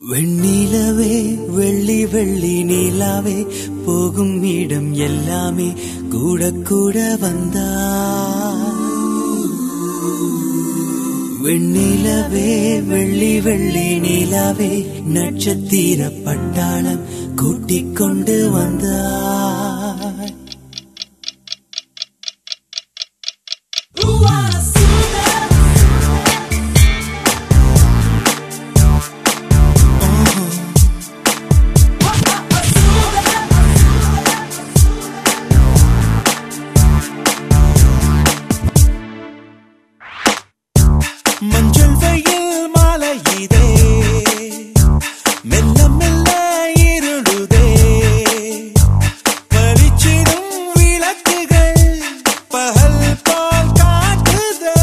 வெண்ணிலவே வெள்ளி வெள்ளி நீலாவே போகும் இடம் எல்லாமே கூட கூட வந்தா. வெண்ணிலவே வெள்ளி வெள்ளி நீலாவே நட்சத்திர பட்டாளம் கூட்டிக் கொண்டு வந்தா. மஞ்சள் வெயில் மாலை இதே மெல்ல மெல்ல இருளுதே. பளிச்சிடும் விளக்குகள் பகல் போல் காட்டுதே.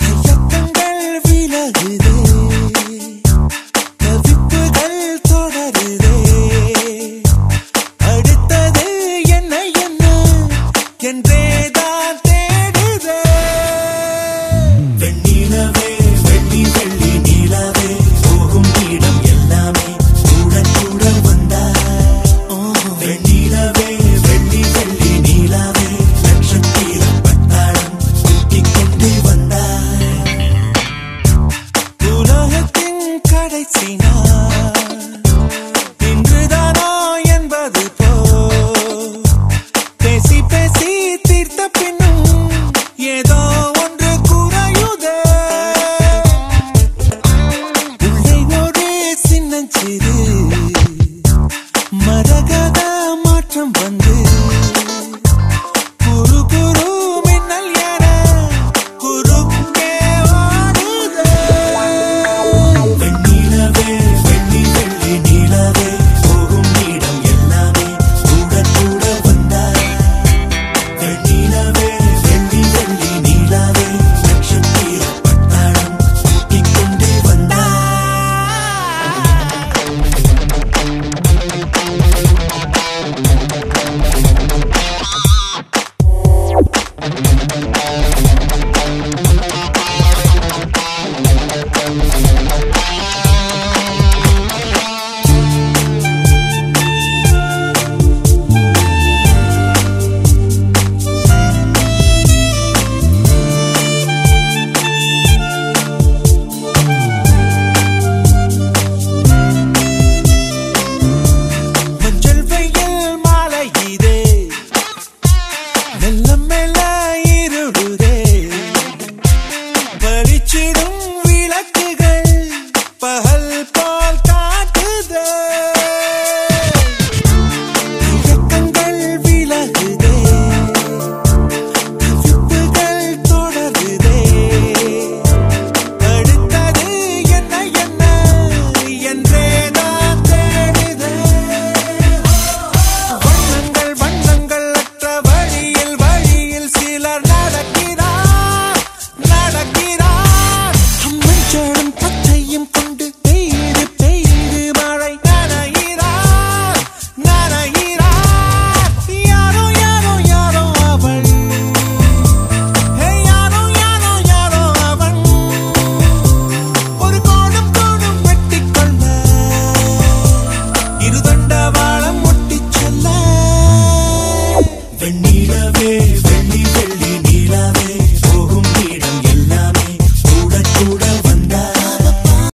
தயக்கங்கள் விலகுதே, தவிப்புகள் தொடருதே. அடுத்தது என்ன என்ன என்றேதான் தேடுதே. வெண்ணிலவே வெள்ளி வெள்ளி நீலாவே போகும் இடம் எல்லாமே கூட கூட வந்தா. வெண்ணிலவே வெள்ளி வெள்ளி நீலாவே நட்சத்திர பட்டாளம் கூட்டிக் கொண்டு வந்தா. உலகத்தின் கடைசி நாள் இன்றுதானோ என்பது போ பேசி பேசி தீர்த்த பின்னும் ஏதோ ஒன்று குறையுதே. உள்ளே ஒரு சின்னஞ்சிறு மரகத மாற்றம் வந்து குரு குரு மின்னல் என குறுக்கே வாடுதே. வெண்ணிலவே வெள்ளி வெள்ளி நீலாவே போகும் இடம் எல்லாமே கூட கூட வந்தா. வெண்ணிலவே வெள்ளி வெள்ளி நீலாவே நட்சத்திர பட்டாளம் கூட்டிக் கொண்டு வந்தா.